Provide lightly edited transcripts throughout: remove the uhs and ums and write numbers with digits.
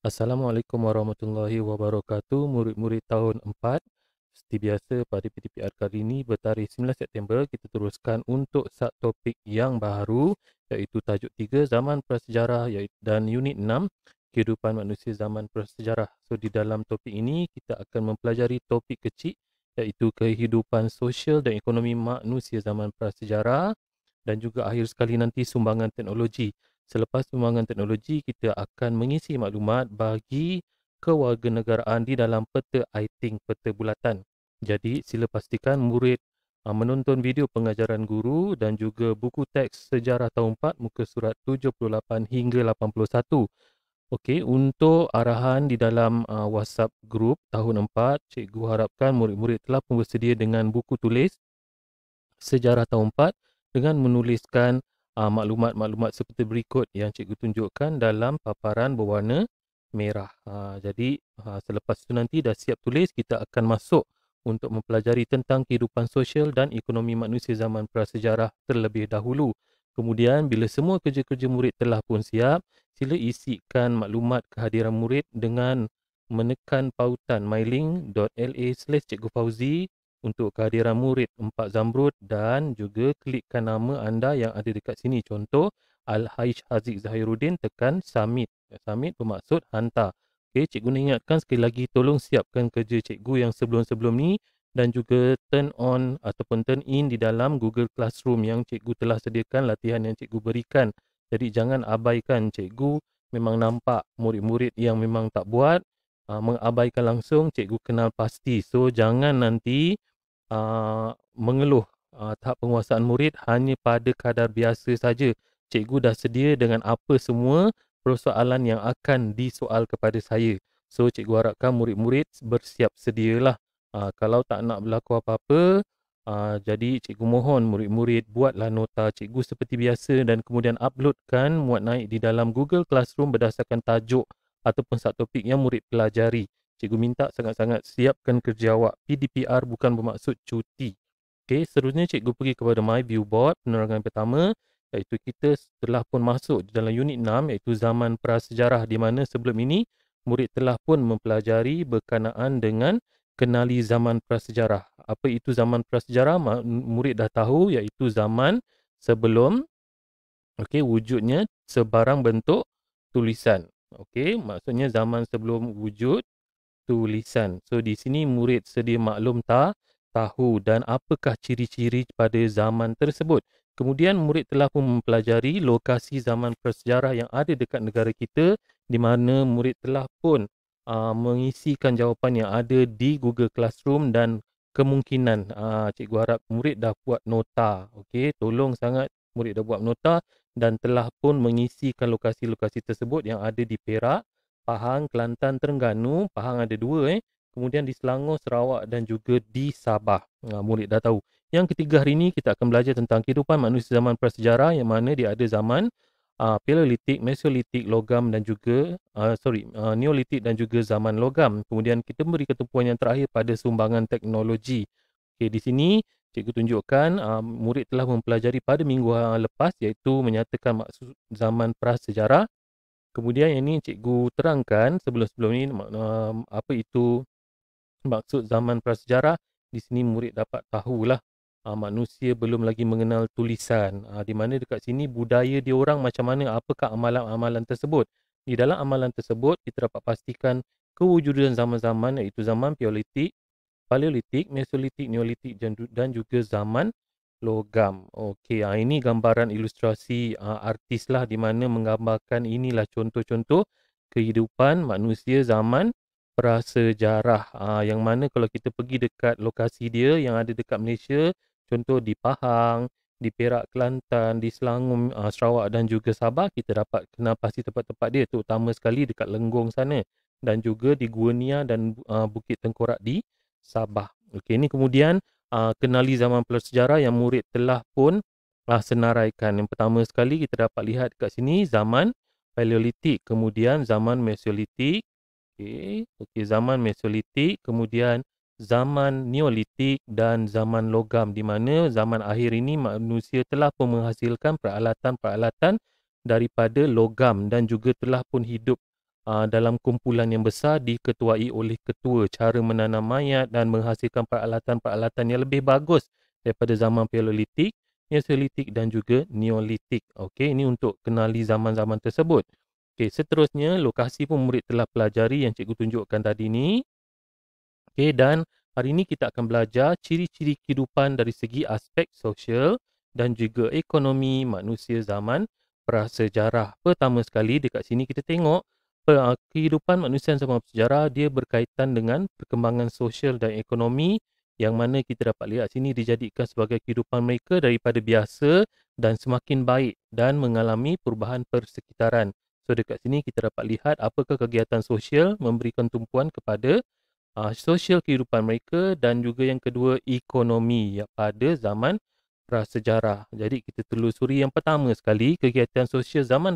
Assalamualaikum warahmatullahi wabarakatuh. Murid-murid tahun 4. Seperti biasa pada PTPR kali ini bertarikh 9 September kita teruskan untuk subtopik yang baru iaitu tajuk 3 Zaman Prasejarah dan unit 6 Kehidupan Manusia Zaman Prasejarah. So di dalam topik ini kita akan mempelajari topik kecil iaitu kehidupan sosial dan ekonomi manusia zaman prasejarah dan juga akhir sekali nanti sumbangan teknologi. Selepas sumbangan teknologi, kita akan mengisi maklumat bagi kewarganegaraan di dalam peta ITING, peta bulatan. Jadi, sila pastikan murid menonton video pengajaran guru dan juga buku teks sejarah tahun 4, muka surat 78 hingga 81. Okey, untuk arahan di dalam WhatsApp group tahun 4, cikgu harapkan murid-murid telah pun bersedia dengan buku tulis sejarah tahun 4 dengan menuliskan maklumat-maklumat seperti berikut yang cikgu tunjukkan dalam paparan berwarna merah. Jadi selepas itu nanti dah siap tulis, kita akan masuk untuk mempelajari tentang kehidupan sosial dan ekonomi manusia zaman prasejarah terlebih dahulu. Kemudian bila semua kerja-kerja murid telah pun siap, sila isikan maklumat kehadiran murid dengan menekan pautan mylink.la/Cikgu Fauzi untuk kehadiran murid 4 Zamrud dan juga klikkan nama anda yang ada dekat sini. Contoh Al-Haish Haziq Zahiruddin, tekan submit. Submit bermaksud hantar. Okey, cikgu nak ingatkan sekali lagi, tolong siapkan kerja cikgu yang sebelum-sebelum ni dan juga turn on ataupun turn in di dalam Google Classroom yang cikgu telah sediakan latihan yang cikgu berikan. Jadi jangan abaikan. Cikgu memang nampak murid-murid yang memang tak buat, mengabaikan langsung, cikgu kenal pasti. So jangan nanti mengeluh tahap penguasaan murid hanya pada kadar biasa saja. Cikgu dah sedia dengan apa semua persoalan yang akan disoal kepada saya. So cikgu harapkan murid-murid bersiap sedialah. Kalau tak nak berlaku apa-apa, jadi cikgu mohon murid-murid buatlah nota cikgu seperti biasa dan kemudian uploadkan, muat naik di dalam Google Classroom berdasarkan tajuk ataupun subtopik yang murid pelajari. Cikgu minta sangat-sangat siapkan kerja awak. PDPR bukan bermaksud cuti. Okey, seterusnya cikgu pergi kepada My Viewboard, penerangan pertama iaitu kita telah pun masuk di dalam unit 6 iaitu zaman prasejarah di mana sebelum ini murid telah pun mempelajari berkenaan dengan kenali zaman prasejarah. Apa itu zaman prasejarah? Murid dah tahu iaitu zaman sebelum wujudnya sebarang bentuk tulisan. Okey, maksudnya zaman sebelum wujud tulisan. So di sini murid sedia maklum tahu dan apakah ciri-ciri pada zaman tersebut. Kemudian murid telah pun mempelajari lokasi zaman prasejarah yang ada dekat negara kita di mana murid telah pun mengisikan jawapan yang ada di Google Classroom dan kemungkinan cikgu harap murid dah buat nota. Okey, tolong sangat murid dah buat nota dan telah pun mengisikan lokasi-lokasi tersebut yang ada di Perak, Pahang, Kelantan, Terengganu. Pahang ada 2 kemudian di Selangor, Sarawak dan juga di Sabah. Murid dah tahu. Yang ketiga hari ini kita akan belajar tentang kehidupan manusia zaman prasejarah yang mana dia ada zaman Paleolitik, Mesolitik, logam dan juga Neolitik dan juga zaman logam. Kemudian kita beri ketumpuan yang terakhir pada sumbangan teknologi. Okey, di sini cikgu tunjukkan murid telah mempelajari pada minggu lepas iaitu menyatakan maksud zaman prasejarah. Kemudian yang ini cikgu terangkan sebelum-sebelum ini apa itu maksud zaman prasejarah. Di sini murid dapat tahulah manusia belum lagi mengenal tulisan. Di mana dekat sini budaya dia orang macam mana, apakah amalan-amalan tersebut. Di dalam amalan tersebut kita dapat pastikan kewujudan zaman-zaman iaitu zaman Paleolitik, Mesolitik, Neolitik dan juga zaman logam. Okey, ini gambaran ilustrasi artis lah di mana menggambarkan inilah contoh-contoh kehidupan manusia zaman prasejarah. Yang mana kalau kita pergi dekat lokasi dia yang ada dekat Malaysia, contoh di Pahang, di Perak, Kelantan, di Selangor, Sarawak dan juga Sabah, kita dapat kenal pasti tempat-tempat dia, terutama sekali dekat Lenggong sana dan juga di Gua Nia dan Bukit Tengkorak di Sabah. Okey, ini kemudian kenali zaman prasejarah yang murid telah pun senaraikan. Yang pertama sekali kita dapat lihat kat sini zaman Paleolitik, kemudian zaman Mesolitik. Okey, zaman Mesolitik, kemudian zaman Neolitik dan zaman logam di mana zaman akhir ini manusia telah pun menghasilkan peralatan-peralatan daripada logam dan juga telah pun hidup dalam kumpulan yang besar diketuai oleh ketua, cara menanam mayat dan menghasilkan peralatan-peralatan yang lebih bagus daripada zaman Paleolitik, Mesolitik dan juga Neolitik. Okey, ini untuk kenali zaman-zaman tersebut. Okey, seterusnya lokasi pun murid telah pelajari yang cikgu tunjukkan tadi ni. Okey, dan hari ini kita akan belajar ciri-ciri kehidupan dari segi aspek sosial dan juga ekonomi manusia zaman prasejarah. Pertama sekali dekat sini kita tengok kehidupan manusia zaman prasejarah dia berkaitan dengan perkembangan sosial dan ekonomi yang mana kita dapat lihat sini dijadikan sebagai kehidupan mereka daripada biasa dan semakin baik dan mengalami perubahan persekitaran. So dekat sini kita dapat lihat apakah kegiatan sosial memberikan tumpuan kepada sosial kehidupan mereka dan juga yang kedua ekonomi pada zaman prasejarah. Jadi kita telusuri yang pertama sekali kegiatan sosial zaman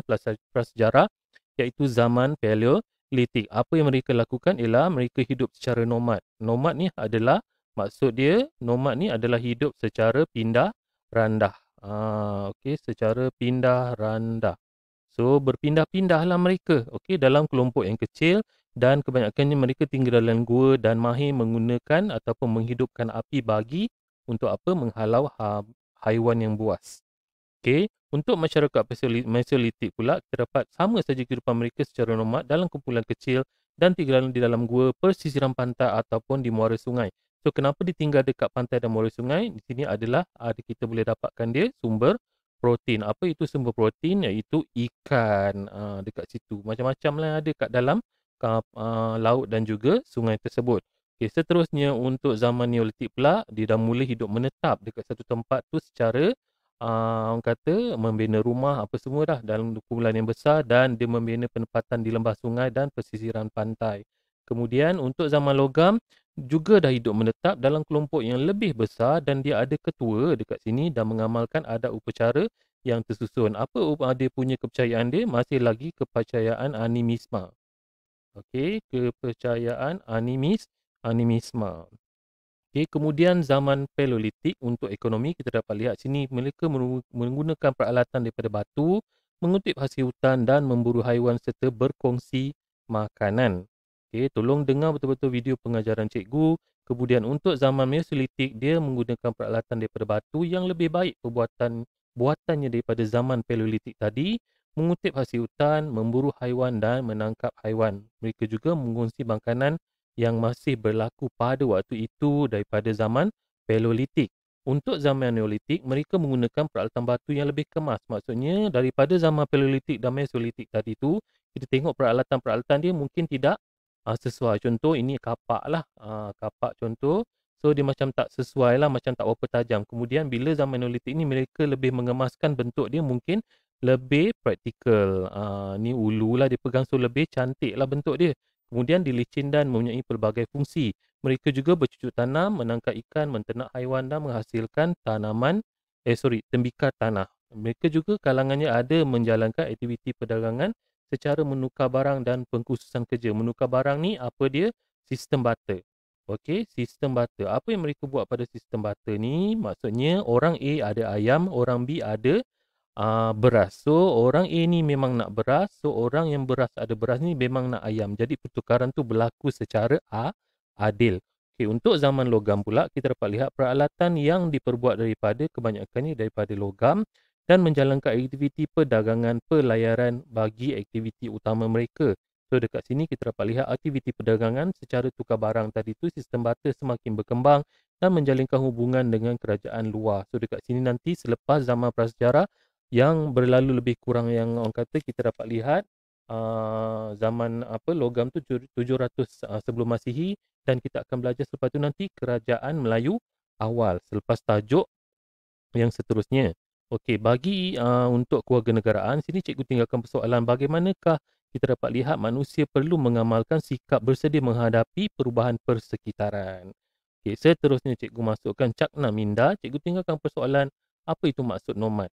prasejarah iaitu zaman Paleolitik. Apa yang mereka lakukan ialah mereka hidup secara nomad. Nomad ni adalah maksud dia nomad ni adalah hidup secara pindah randah. Okey, secara pindah randah. So berpindah-pindahlah mereka dalam kelompok yang kecil dan kebanyakannya mereka tinggal dalam gua dan mahir menggunakan ataupun menghidupkan api bagi untuk apa? Menghalau haiwan yang buas. Okey, untuk masyarakat Mesolitik pula terdapat sama saja kehidupan mereka secara nomad dalam kumpulan kecil dan tinggal di dalam gua, persisiran pantai ataupun di muara sungai. So kenapa ditinggal dekat pantai dan muara sungai? Di sini adalah kita boleh dapatkan dia sumber protein. Apa itu sumber protein? Iaitu ikan dekat situ. Macam-macam lah ada kat dalam laut dan juga sungai tersebut. Okay, seterusnya untuk zaman Neolitik pula, dia dah mula hidup menetap dekat satu tempat tu secara orang kata membina rumah apa semua dah dalam kumpulan yang besar dan dia membina penempatan di lembah sungai dan pesisiran pantai. Kemudian untuk zaman logam juga dah hidup menetap dalam kelompok yang lebih besar dan dia ada ketua dekat sini dan mengamalkan adat upacara yang tersusun. Apa dia punya kepercayaan dia? Masih lagi kepercayaan animisme. Okey, kepercayaan animisme. Okey, kemudian zaman Paleolitik untuk ekonomi kita dapat lihat sini mereka menggunakan peralatan daripada batu, mengutip hasil hutan dan memburu haiwan serta berkongsi makanan. Okey, tolong dengar betul-betul video pengajaran cikgu. Kemudian untuk zaman Mesolitik dia menggunakan peralatan daripada batu yang lebih baik buatannya daripada zaman Paleolitik tadi, mengutip hasil hutan, memburu haiwan dan menangkap haiwan. Mereka juga mengongsi makanan yang masih berlaku pada waktu itu daripada zaman Paleolitik. Untuk zaman Neolitik, mereka menggunakan peralatan batu yang lebih kemas. Maksudnya daripada zaman Paleolitik dan Mesolitik tadi tu, kita tengok peralatan-peralatan dia mungkin tidak sesuai. Contoh ini kapak lah. Kapak contoh. So dia macam tak sesuai lah, macam tak berapa tajam. Kemudian bila zaman Neolitik ni mereka lebih mengemaskan bentuk dia mungkin lebih praktikal. Ni ulu lah dia pegang so lebih cantik lah bentuk dia. Kemudian dilicin dan mempunyai pelbagai fungsi. Mereka juga bercucuk tanam, menangkap ikan, menternak haiwan dan menghasilkan tembikar tanah. Mereka juga kalangannya ada menjalankan aktiviti perdagangan secara menukar barang dan pengkhususan kerja. Menukar barang ni apa dia? Sistem barter. Okey, sistem barter. Apa yang mereka buat pada sistem barter ni? Maksudnya orang A ada ayam, orang B ada beras. So orang A ni memang nak beras, so orang yang ada beras ni memang nak ayam. Jadi pertukaran tu berlaku secara adil. Okey, untuk zaman logam pula kita dapat lihat peralatan yang diperbuat daripada kebanyakannya daripada logam dan menjalankan aktiviti perdagangan pelayaran bagi aktiviti utama mereka. So dekat sini kita dapat lihat aktiviti perdagangan secara tukar barang tadi tu sistem barter semakin berkembang dan menjalinkan hubungan dengan kerajaan luar. So dekat sini nanti selepas zaman prasejarah yang berlalu lebih kurang yang orang kata kita dapat lihat zaman logam tu 700 sebelum Masihi dan kita akan belajar selepas tu nanti kerajaan Melayu awal selepas tajuk yang seterusnya. Okey, bagi untuk kewarganegaraan sini cikgu tinggalkan persoalan bagaimanakah kita dapat lihat manusia perlu mengamalkan sikap bersedia menghadapi perubahan persekitaran. Okey, seterusnya cikgu masukkan Cakna Minda, cikgu tinggalkan persoalan apa itu maksud nomad.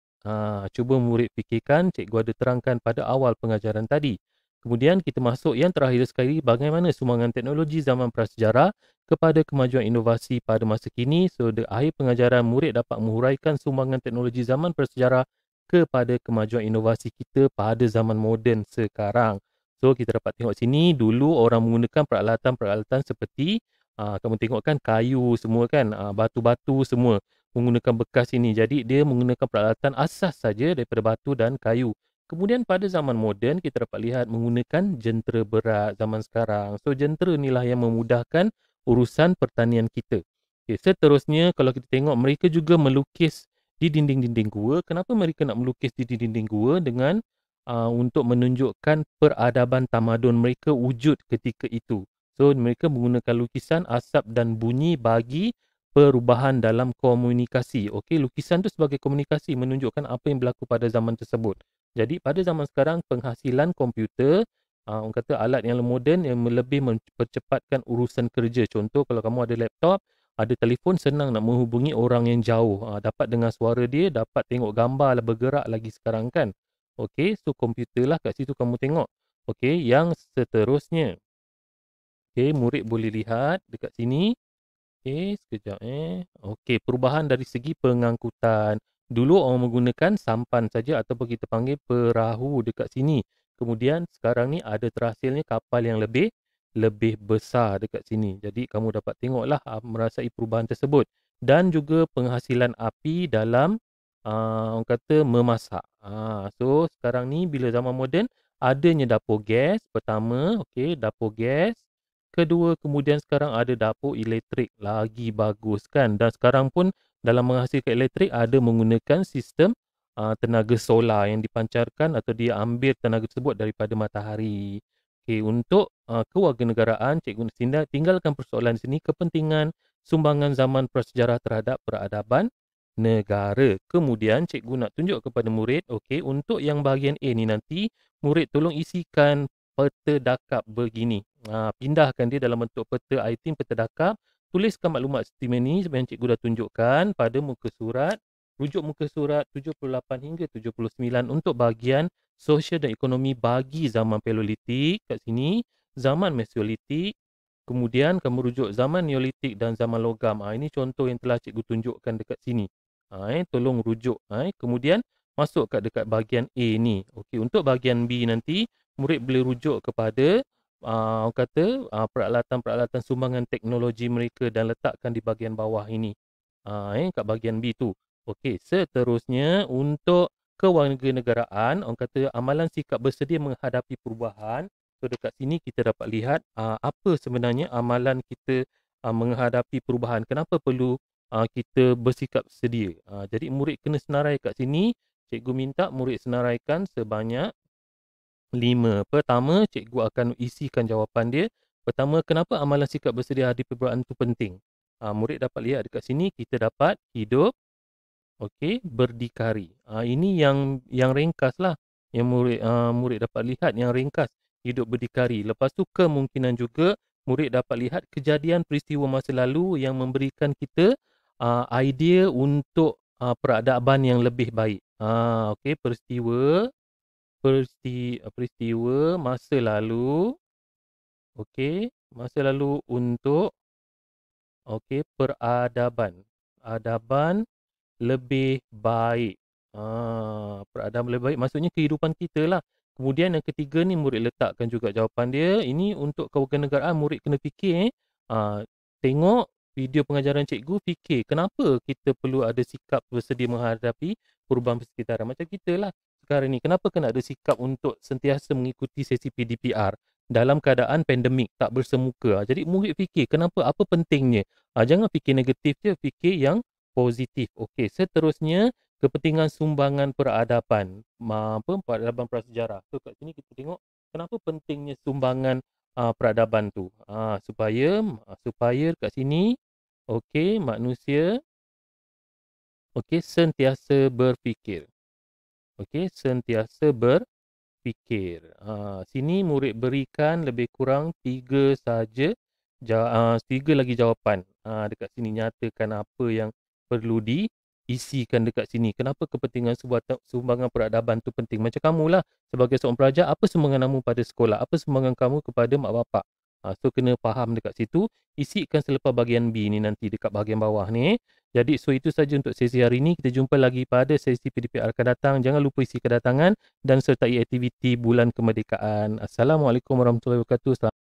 Cuba murid fikirkan, cikgu ada terangkan pada awal pengajaran tadi. Kemudian kita masuk yang terakhir sekali, bagaimana sumbangan teknologi zaman prasejarah kepada kemajuan inovasi pada masa kini. So, di akhir pengajaran, murid dapat menghuraikan sumbangan teknologi zaman prasejarah kepada kemajuan inovasi kita pada zaman moden sekarang. So kita dapat tengok sini dulu orang menggunakan peralatan-peralatan seperti kamu tengok kan kayu semua kan, batu-batu semua menggunakan bekas ini. Jadi dia menggunakan peralatan asas saja daripada batu dan kayu. Kemudian pada zaman moden kita dapat lihat menggunakan jentera berat zaman sekarang. So jentera inilah yang memudahkan urusan pertanian kita. Okay, seterusnya kalau kita tengok mereka juga melukis di dinding-dinding gua. Kenapa mereka nak melukis di dinding-dinding gua dengan untuk menunjukkan peradaban tamadun mereka wujud ketika itu. So mereka menggunakan lukisan, asap dan bunyi bagi perubahan dalam komunikasi. Okey, lukisan tu sebagai komunikasi menunjukkan apa yang berlaku pada zaman tersebut. Jadi pada zaman sekarang penghasilan komputer, orang kata alat yang moden yang lebih mempercepatkan urusan kerja. Contoh kalau kamu ada laptop, ada telefon, senang nak menghubungi orang yang jauh. Dapat dengar suara dia, dapat tengok gambar lah, bergerak lagi sekarang kan. Okey, so komputer lah kat situ kamu tengok. Okey, yang seterusnya. Okey, murid boleh lihat dekat sini. Okey, sekejap Okey, perubahan dari segi pengangkutan. Dulu orang menggunakan sampan saja ataupun kita panggil perahu dekat sini. Kemudian sekarang ni ada terhasilnya kapal yang lebih besar dekat sini. Jadi kamu dapat tengoklah merasai perubahan tersebut. Dan juga penghasilan api dalam orang kata memasak. So sekarang ni bila zaman moden adanya dapur gas pertama, okey, dapur gas. Kedua, kemudian sekarang ada dapur elektrik, lagi bagus kan. Dan sekarang pun dalam menghasilkan elektrik ada menggunakan sistem tenaga solar yang dipancarkan atau dia ambil tenaga tersebut daripada matahari. Okey, untuk kewarganegaraan, Cikgu tinggalkan persoalan di sini, kepentingan sumbangan zaman prasejarah terhadap peradaban negara. Kemudian cikgu nak tunjuk kepada murid, okey, untuk yang bahagian A ni nanti, murid tolong isikan peta dakap begini. Pindahkan dia dalam bentuk peta item, peta dakap. Tuliskan maklumat statement ni yang cikgu dah tunjukkan pada muka surat. Rujuk muka surat 78 hingga 79 untuk bahagian sosial dan ekonomi bagi zaman Paleolitik kat sini, zaman Mesolitik, kemudian kamu rujuk zaman Neolitik dan zaman logam. Ini contoh yang telah cikgu tunjukkan dekat sini. Tolong rujuk. Kemudian masuk dekat bahagian A ni. Okey, untuk bahagian B nanti murid boleh rujuk kepada orang kata peralatan-peralatan sumbangan teknologi mereka dan letakkan di bahagian bawah ini. Kat bahagian B tu. Okey, seterusnya untuk kewarganegaraan, orang kata amalan sikap bersedia menghadapi perubahan. So dekat sini kita dapat lihat apa sebenarnya amalan kita menghadapi perubahan. Kenapa perlu kita bersikap sedia. Jadi murid kena senarai kat sini. Cikgu minta murid senaraikan sebanyak 5. Pertama, cikgu akan isikan jawapan dia. Pertama, kenapa amalan sikap bersedia hadapi perubahan itu penting? Murid dapat lihat dekat sini, kita dapat hidup, okey, berdikari. Ini yang ringkas lah. Yang murid dapat lihat yang ringkas, hidup berdikari. Lepas tu kemungkinan juga murid dapat lihat kejadian peristiwa masa lalu yang memberikan kita idea untuk peradaban yang lebih baik. Okey, peristiwa masa lalu. Okey, masa lalu untuk peradaban. Peradaban lebih baik. Peradaban lebih baik maksudnya kehidupan kita lah. Kemudian yang ketiga ni murid letakkan juga jawapan dia. Ini untuk kewarganegaraan murid kena fikir. Tengok video pengajaran cikgu, fikir kenapa kita perlu ada sikap bersedia menghadapi perubahan persekitaran. Macam kita lah sekarang ni. Kenapa kena ada sikap untuk sentiasa mengikuti sesi PDPR dalam keadaan pandemik tak bersemuka. Jadi murid fikir kenapa, apa pentingnya. Jangan fikir negatif je, fikir yang positif. Okey, seterusnya kepentingan sumbangan peradaban. Peradaban prasejarah. So kat sini kita tengok kenapa pentingnya sumbangan peradaban tu. Supaya kat sini manusia sentiasa berfikir. Sentiasa berfikir. Sini murid berikan lebih kurang 3 saja 3 lagi jawapan. Dekat sini nyatakan apa yang perlu diisikan dekat sini. Kenapa kepentingan sumbangan peradaban tu penting? Macam kamulah sebagai seorang pelajar, apa sumbangan kamu pada sekolah? Apa sumbangan kamu kepada mak bapak? So kena faham dekat situ. Isikan selepas bahagian B ni nanti dekat bahagian bawah ni. Jadi itu saja untuk sesi hari ini. Kita jumpa lagi pada sesi PDPR akan datang. Jangan lupa isi kedatangan dan sertai aktiviti bulan kemerdekaan. Assalamualaikum warahmatullahi wabarakatuh.